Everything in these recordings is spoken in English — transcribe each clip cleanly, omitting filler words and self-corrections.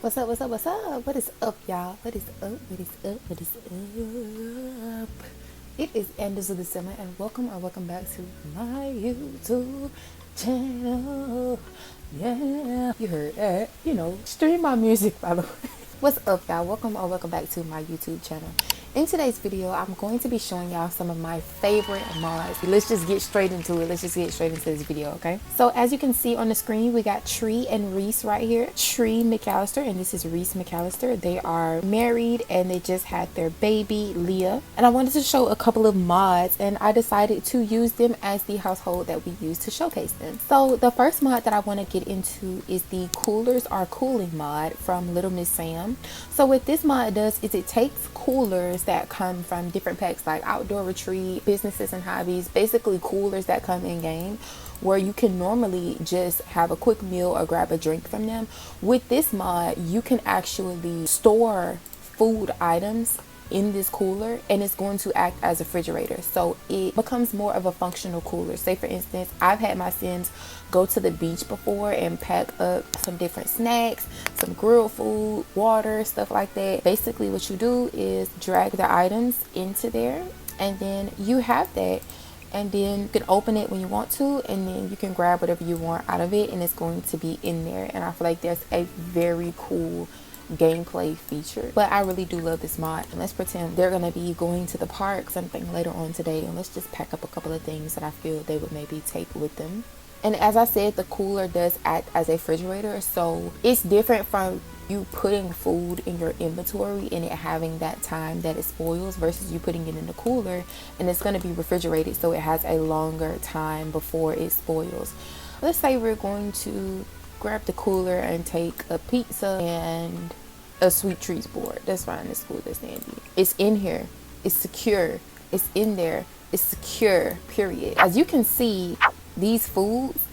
What's up, what's up, what's up? What is up, y'all? What is up, what is up, what is up? It is Andizzlethesimma and welcome or welcome back to my YouTube channel. Yeah, you heard that. Stream my music, by the way. What's up, y'all? Welcome or welcome back to my YouTube channel. In today's video, I'm going to be showing y'all some of my favorite mods. Let's just get straight into it. Let's just get straight into this video, okay? So as you can see on the screen, we got Tree and Reese right here. Tree McAllister and this is Reese McAllister. They are married and they just had their baby, Leah. And I wanted to show a couple of mods and I decided to use them as the household that we use to showcase them. So the first mod that I want to get into is the Coolers Are Cooling mod from Little Miss Sam. So what this mod does is it takes coolers that come from different packs like Outdoor Retreat, Businesses and Hobbies, basically coolers that come in game where you can normally just have a quick meal or grab a drink from them. With this mod, you can actually store food items in this cooler and it's going to act as a refrigerator, so it becomes more of a functional cooler. Say for instance, I've had my Sims go to the beach before and pack up some different snacks, some grilled food, water, stuff like that. Basically what you do is drag the items into there and then you have that, and then you can open it when you want to and then you can grab whatever you want out of it and it's going to be in there. And I feel like that's a very cool gameplay feature, but I really do love this mod. And let's pretend they're gonna be going to the park something later on today, and let's just pack up a couple of things that I feel they would maybe take with them. And as I said, the cooler does act as a refrigerator, so it's different from you putting food in your inventory and it having that time that it spoils versus you putting it in the cooler and it's going to be refrigerated, so it has a longer time before it spoils. Let's say we're going to grab the cooler and take a pizza and a sweet treats board. That's fine. It's cool. That's handy. It's in here. It's secure. It's in there. It's secure, period. As you can see, these foods,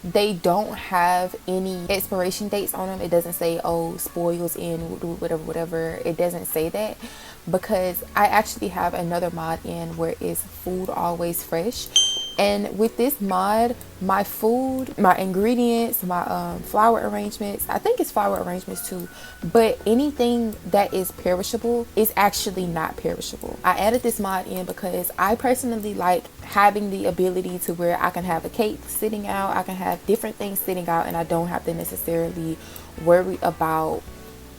they don't have any expiration dates on them. It doesn't say, oh, spoils in whatever. It doesn't say that, because I actually have another mod in where it's food always fresh. And with this mod, my food, my ingredients, my flour arrangements, I think it's flour arrangements too, but anything that is perishable is actually not perishable. I added this mod in because I personally like having the ability to where I can have a cake sitting out, I can have different things sitting out, and I don't have to necessarily worry about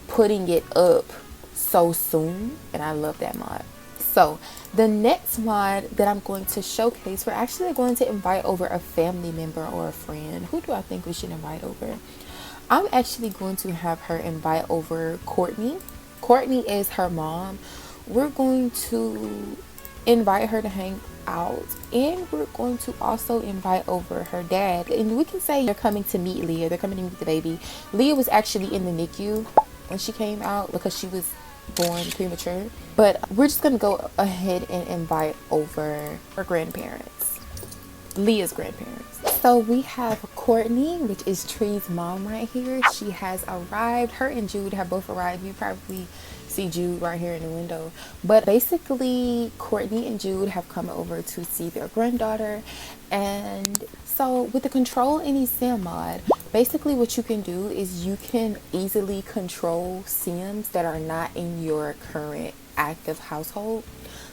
putting it up so soon. And I love that mod. So the next mod that I'm going to showcase, we're actually going to invite over a family member or a friend. Who do I think we should invite over? I'm actually going to have her invite over Courtney. Courtney is her mom. We're going to invite her to hang out, and we're going to also invite over her dad. And we can say they're coming to meet Leah. They're coming to meet the baby. Leah was actually in the NICU when she came out because she was born premature, but we're just gonna go ahead and invite over her grandparents, Leah's grandparents. So we have Courtney, which is Tree's mom right here. She has arrived. Her and Jude have both arrived. You probably see Jude right here in the window, but basically Courtney and Jude have come over to see their granddaughter. And so with the Control Any Sim mod, basically what you can do is you can easily control Sims that are not in your current active household.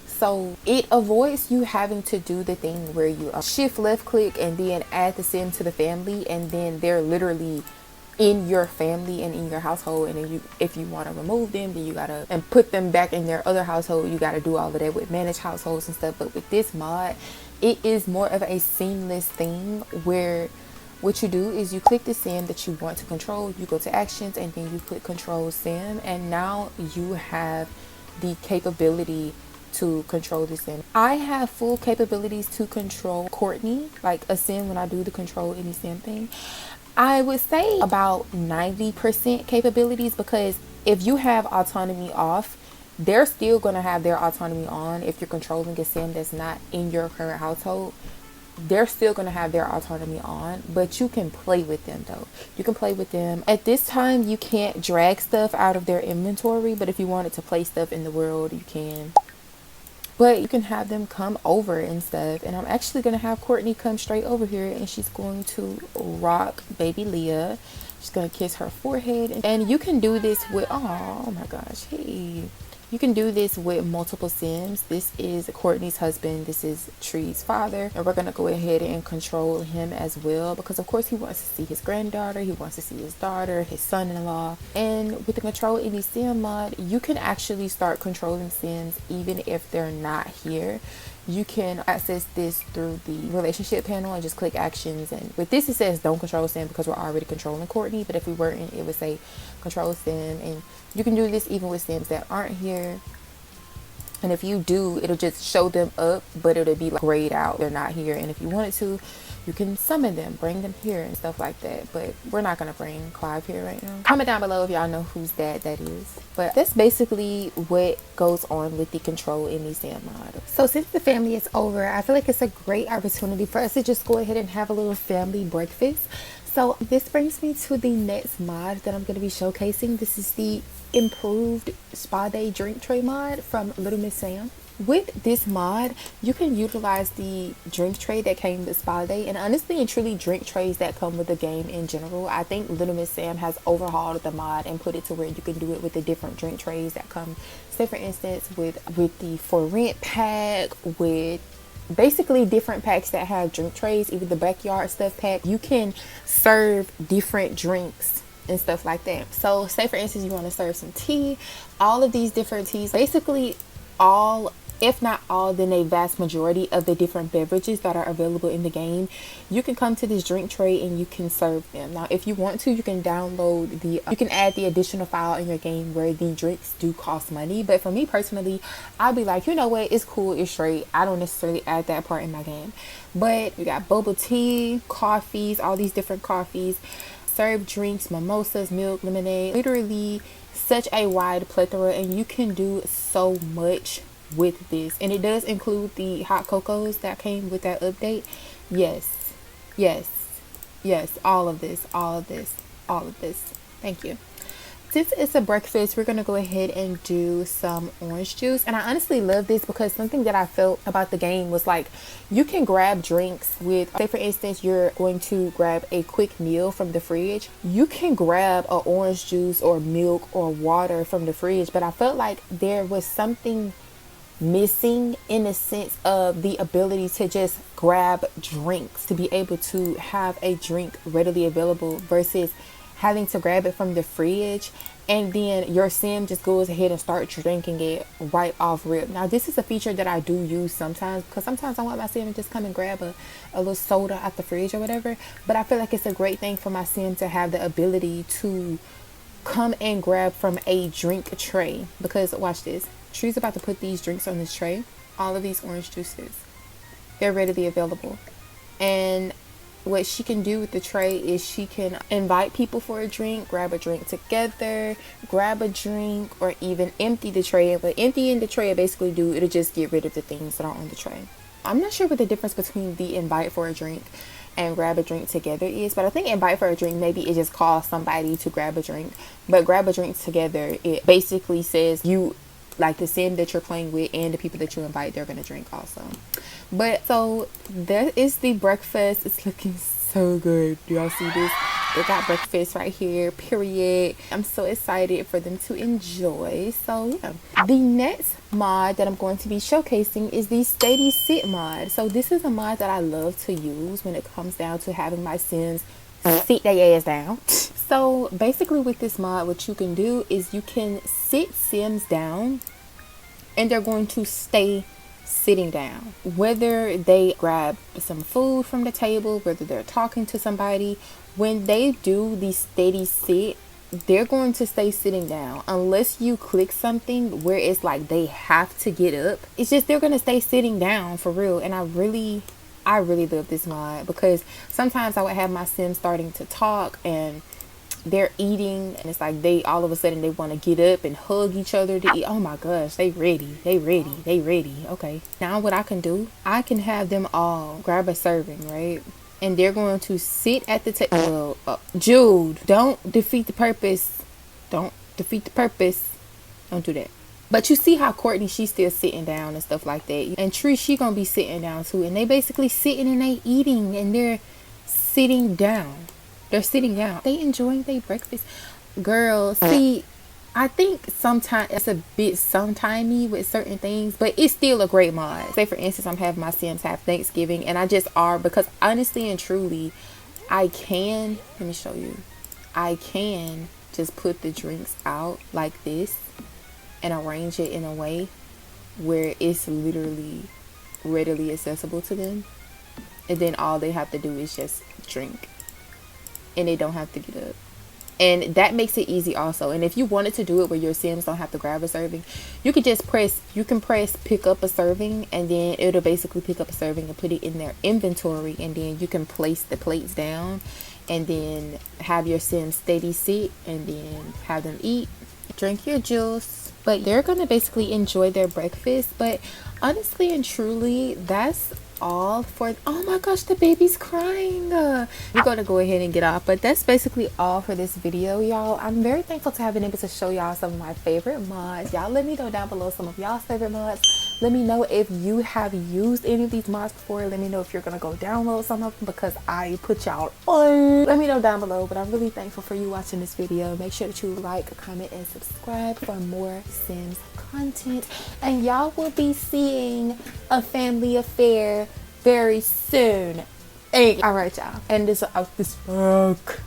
So it avoids you having to do the thing where you shift left click and then add the Sim to the family, and then they're literally in your family and in your household, and then if you want to remove them, then you gotta and put them back in their other household. You gotta do all of that with managed households and stuff. But with this mod, it is more of a seamless thing where what you do is you click the Sim that you want to control, you go to actions, and then you click control Sim, and now you have the capability to control the Sim. I have full capabilities to control Courtney, like a Sim when I do the Control Any Sim thing. I would say about 90% capabilities, because if you have autonomy off, they're still going to have their autonomy on. If you're controlling a Sim that's not in your current household, they're still going to have their autonomy on, but you can play with them though. You can play with them. At this time, you can't drag stuff out of their inventory, but if you wanted to play stuff in the world, you can. But you can have them come over and stuff. And I'm actually going to have Courtney come straight over here, and she's going to rock baby Leah. She's gonna kiss her forehead, and you can do this with, oh my gosh, hey. You can do this with multiple Sims. This is Courtney's husband. This is Tree's father. And we're going to go ahead and control him as well. Because, of course, he wants to see his granddaughter. He wants to see his daughter, his son-in-law. And with the Control Any Sim mod, you can actually start controlling Sims even if they're not here. You can access this through the relationship panel and just click actions. And with this, it says don't control Sim because we're already controlling Courtney. But if we weren't, it would say control Sim. And you can do this even with Sims that aren't here. And if you do, it'll just show them up, but it'll be like grayed out. They're not here. And if you wanted to, you can summon them, bring them here and stuff like that. But we're not going to bring Clive here right now. Comment down below if y'all know whose dad that is. But that's basically what goes on with the Control Any Sim mod. So since the family is over, I feel like it's a great opportunity for us to just go ahead and have a little family breakfast. So this brings me to the next mod that I'm going to be showcasing. This is the improved spa day drink tray mod from Little Miss Sam. With this mod, you can utilize the drink tray that came with Spa Day, and honestly and truly drink trays that come with the game in general. I think Little Miss Sam has overhauled the mod and put it to where you can do it with the different drink trays that come, say for instance, with the for rent pack, with basically different packs that have drink trays, even the backyard stuff pack. You can serve different drinks and stuff like that. So say for instance you want to serve some tea, all of these different teas, basically all, if not all, then a vast majority of the different beverages that are available in the game, you can come to this drink tray and you can serve them. Now if you want to, you can download you can add the additional file in your game where the drinks do cost money. But for me personally, I'll be like, you know what, it's cool, it's straight, I don't necessarily add that part in my game. But you got bubble tea, coffees, all these different coffees, served drinks, mimosas, milk, lemonade, literally such a wide plethora, and you can do so much with this. And it does include the hot cocos that came with that update. Yes, all of this. Thank you. Since it's a breakfast, we're going to go ahead and do some orange juice. And I honestly love this because something that I felt about the game was like, you can grab drinks with, say for instance, you're going to grab a quick meal from the fridge. You can grab an orange juice or milk or water from the fridge. But I felt like there was something missing in the sense of the ability to just grab drinks, to be able to have a drink readily available versus having to grab it from the fridge and then your sim just goes ahead and starts drinking it right off rip. Now this is a feature that I do use sometimes because sometimes I want my sim to just come and grab a little soda out the fridge or whatever, but I feel like it's a great thing for my sim to have the ability to come and grab from a drink tray. Because watch this, Tree's about to put these drinks on this tray, all of these orange juices, they're readily available. And what she can do with the tray is she can invite people for a drink, grab a drink together, grab a drink, or even empty the tray. But emptying the tray, basically it'll just get rid of the things that are on the tray. I'm not sure what the difference between the invite for a drink and grab a drink together is, but I think invite for a drink, maybe it just calls somebody to grab a drink, but grab a drink together, it basically says you, like the sim that you're playing with and the people that you invite, they're gonna drink also. But so that is the breakfast. It's looking so good. Do y'all see this? They got breakfast right here, period. I'm so excited for them to enjoy. So yeah, the next mod that I'm going to be showcasing is the Steady Sit mod. So this is a mod that I love to use when it comes down to having my sims sit their ass down. So basically with this mod, what you can do is you can sit sims down and they're going to stay sitting down, whether they grab some food from the table, whether they're talking to somebody. When they do the steady sit, they're going to stay sitting down unless you click something where it's like they have to get up. It's just they're going to stay sitting down for real. And I really love this mod because sometimes I would have my sims starting to talk and they're eating and it's like they all of a sudden they want to get up and hug each other to eat. Oh my gosh, they ready. Okay, now what I can do, I can have them all grab a serving, right? And they're going to sit at the table. Jude, don't defeat the purpose. Don't do that. But you see how Courtney, she's still sitting down and stuff like that. And Tree, she gonna be sitting down too. And they basically sitting and they eating and they're sitting down. They're sitting down. They enjoying their breakfast. Girl, see, I think sometimes it's a bit sometimey with certain things, but it's still a great mod. Say for instance, I'm having my Sims have Thanksgiving, and I just are, because honestly and truly, I can, let me show you. I can just put the drinks out like this and arrange it in a way where it's literally readily accessible to them. And then all they have to do is just drink. And they don't have to get up. And that makes it easy also. And if you wanted to do it where your Sims don't have to grab a serving, you could just press pick up a serving, and then it'll basically pick up a serving and put it in their inventory, and then you can place the plates down and then have your Sims steady sit and then have them eat, drink your juice. But they're gonna basically enjoy their breakfast. But honestly and truly, that's all for, oh my gosh, the baby's crying. We're gonna go ahead and get off, but that's basically all for this video, y'all. I'm very thankful to have been able to show y'all some of my favorite mods. Y'all let me know down below some of y'all's favorite mods. Let me know if you have used any of these mods before. Let me know if you're gonna go download some of them, because I put y'all on. Let me know down below. But I'm really thankful for you watching this video. Make sure that you like, comment, and subscribe for more Sims content, and y'all will be seeing a family affair very soon. Hey, all right, y'all, and this out this fuck.